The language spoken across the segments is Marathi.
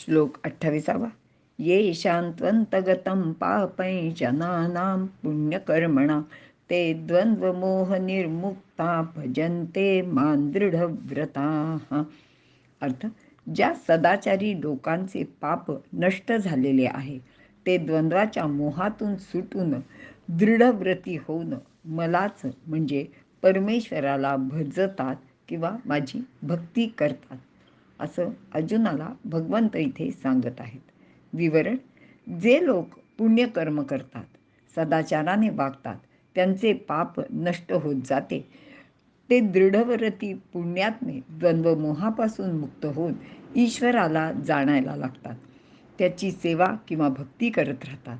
श्लोक 28. ये शांत्वन्तगतं पापै जनानां पुण्यकर्मणा ते द्वंद्वमोहनिर्मुक्ता भजन्ते मां दृढव्रताः. अर्थ, ज्या सदाचारी लोकांचे पाप नष्ट झालेले आहे, ते द्वंद्वाच्या मोहातून सुटून दृढव्रती होऊन मलाच म्हणजे परमेश्वराला भजतात किंवा माझी भक्ती करतात, असं अर्जुनाला भगवंत इथे सांगत आहेत. विवरण: जे लोक पुण्यकर्म करतात, सदाचाराने वागतात, त्यांचे पाप नष्ट होत जाते. ते दृढव्रती पुण्यात्मे द्वंद्वमोहापासून मुक्त होऊन ईश्वराला जाणायला लागतात. त्याची सेवा किंवा भक्ती करत राहतात,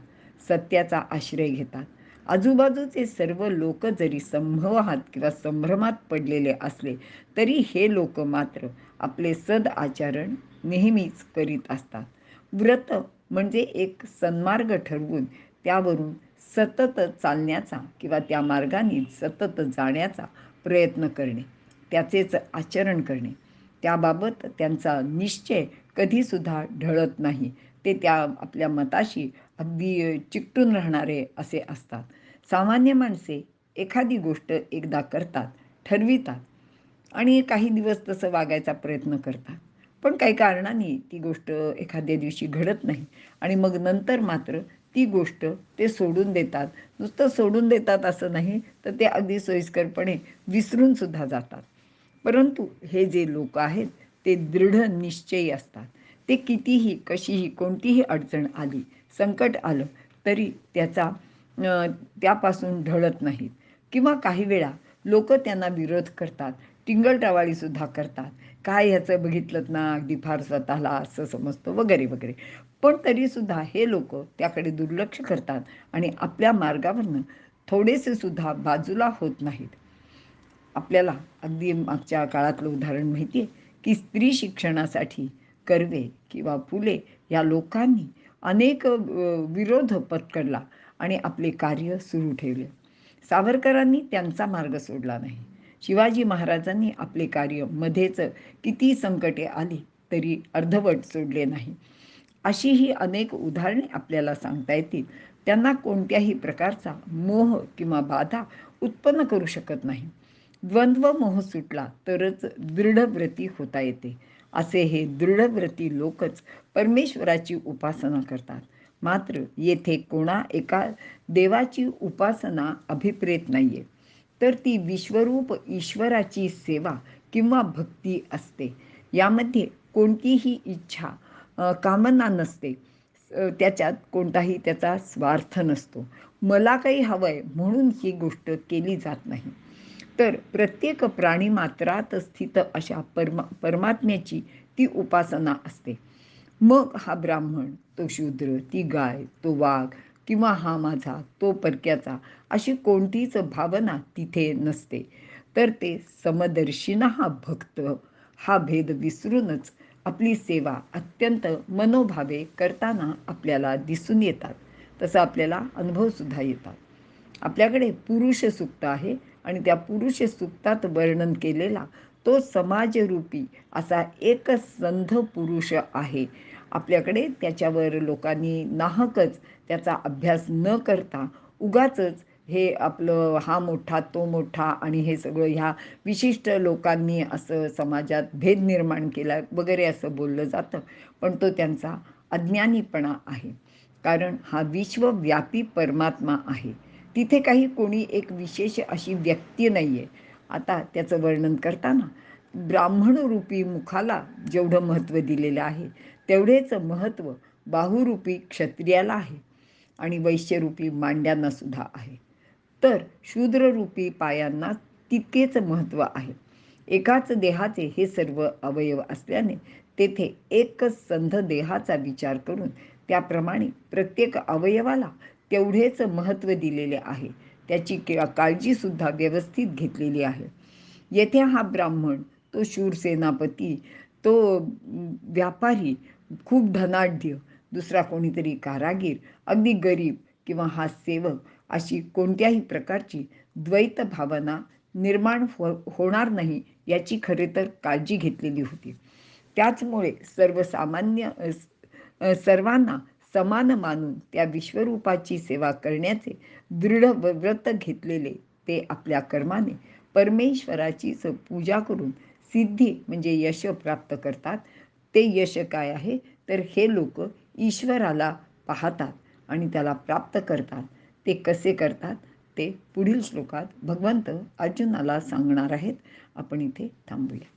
सत्याचा आश्रय घेतात. आजूबाजूचे सर्व लोक जरी संभवात किंवा संभ्रमात पडलेले असले तरी हे लोक मात्र आपले सद आचरण नेहमीच करीत असतात. व्रत म्हणजे एक सन्मार्ग ठरवून त्यावरून सतत चालण्याचा किंवा त्या मार्गाने सतत जाण्याचा प्रयत्न करणे, त्याचेच आचरण करणे. त्याबाबत त्यांचा निश्चय कधीसुद्धा ढळत नाही. ते त्या आपल्या मताशी अगदी चिकटून राहणारे असे असतात. सामान्य माणसे एखादी गोष्ट एकदा करतात, ठरवितात आणि काही दिवस तसं वागायचा प्रयत्न करतात. पण काही कारणाने ती गोष्ट एखाद्या दिवशी घडत नाही आणि मग नंतर मात्र ती गोष्ट ते सोडून देतात. नुसतं सोडून देतात असं नाही, तर ते अगदी सोयीस्करपणे विसरून सुद्धा जातात. परंतु हे जे लोक आहेत ते दृढ निश्चयी असतात. ते कितीही, कशीही, कोणतीही अडचण आली, संकट आलं तरी त्यापासून ढळत नाहीत. किंवा काही वेळा लोक त्यांना विरोध करतात, टिंगलटावाळीसुद्धा करतात. काय ह्याचं बघितलं ना, अगदी फार स्वतःला असं समजतो वगैरे वगैरे. पण तरीसुद्धा हे लोक त्याकडे दुर्लक्ष करतात आणि आपल्या मार्गावरनं थोडेसे सुद्धा बाजूला होत नाहीत. आपल्याला अगदी मागच्या काळातलं उदाहरण माहिती आहे की स्त्री शिक्षणासाठी कर्वे किंवा फुले या लोकांनी अनेक विरोध पत्करला आणि आपले कार्य सुरू ठेवले. सावरकरांनी त्यांचा मार्ग सोडला नाही. शिवाजी महाराजांनी आपले कार्य मध्येच किती संकटे आली तरी अर्धवट सोडले नाही. अशी ही अनेक उदाहरणे आपल्याला सांगता येतील. त्यांना कोणत्याही प्रकारचा मोह किंवा बाधा उत्पन्न करू शकत नाही. द्वंद्व मोह सुटला तरच दृढव्रती होता येते. असे हे दृढव्रती लोकच परमेश्वराची उपासना करतात. मात्र येथे कोणा एका देवाची उपासना अभिप्रेत नाहीये, तर ती विश्वरूप ईश्वराची सेवा किंवा भक्ती असते. यामध्ये कोणतीही इच्छा, कामना नसते. त्याच्यात कोणताही त्याचा स्वार्थ नसतो. मला काही हवंय म्हणून ही गोष्ट केली जात नाही. तर प्रत्येक प्राणीमात्रात स्थित अशा परमात्म्याची ती उपासना असते. मग हा ब्राह्मण, तो शूद्र, ती गाय, तो वाघ किंवा हा माझा, तो परक्याचा, अशी कोणतीच भावना तिथे नसते. तर ते समदर्शिना हा भक्त हा भेद विसरूनच आपली सेवा अत्यंत मनोभावे करताना आपल्याला दिसून येतात. तसं आपल्याला अनुभवसुद्धा येतात. आपल्याकडे पुरुष सूक्त आहे आणि त्या पुरुष सूक्तात वर्णन केलेला तो समाजरूपी असा एक संध पुरुष आहे. आपल्याकडे त्याच्यावर लोकांनी नाहकच त्याचा अभ्यास न करता उगाचच हे आपलं हा मोठा तो मोठा आणि हे सगळं ह्या विशिष्ट लोकांनी असं समाजात भेद निर्माण केला वगैरे असं बोललं जातं. पण तो त्यांचा अज्ञानीपणा आहे. कारण हा विश्वव्यापी परमात्मा आहे. तिथे काही कोणी एक विशेष अशी व्यक्ती नाही आहे. आता त्याचं वर्णन करताना ब्राह्मणरूपी मुखाला जेवढं महत्त्व दिलेलं आहे तेवढेच महत्त्व बाहुरूपी क्षत्रियाला आहे आणि वैश्यरूपी मांड्यांना सुद्धा आहे. तर शूद्ररूपी पायांना तितकेच महत्त्व आहे. एकाच देहाचे हे सर्व अवयव असल्याने तेथे एकच संध देहाचा विचार करून त्याप्रमाणे प्रत्येक अवयवाला तेवढेच महत्त्व दिलेले आहे. त्याची काळजीसुद्धा व्यवस्थित घेतलेली आहे. येथे हा ब्राह्मण, तो शूर सेनापती, तो व्यापारी, खूप धनाढ्य, दुसरा कोणीतरी कारागीर, अगदी गरीब किंवा हा सेवक, अशी कोणत्याही प्रकारची द्वैत भावना निर्माण होणार नाही याची खरे तर काळजी घेतलेली होती. त्याचमुळे सर्वांना समान मानून त्या विश्वरूपाची सेवा करण्याचे दृढ व्रत घेतलेले ते आपल्या कर्माने परमेश्वराची पूजा करून सिद्धी म्हणजे यश प्राप्त करतात. ते यश काय आहे तर हे लोक ईश्वराला पाहतात आणि त्याला प्राप्त करतात. ते कसे करतात ते पुढील श्लोकात भगवंत अर्जुनाला सांगणार आहेत. आपण इथे थांबूया.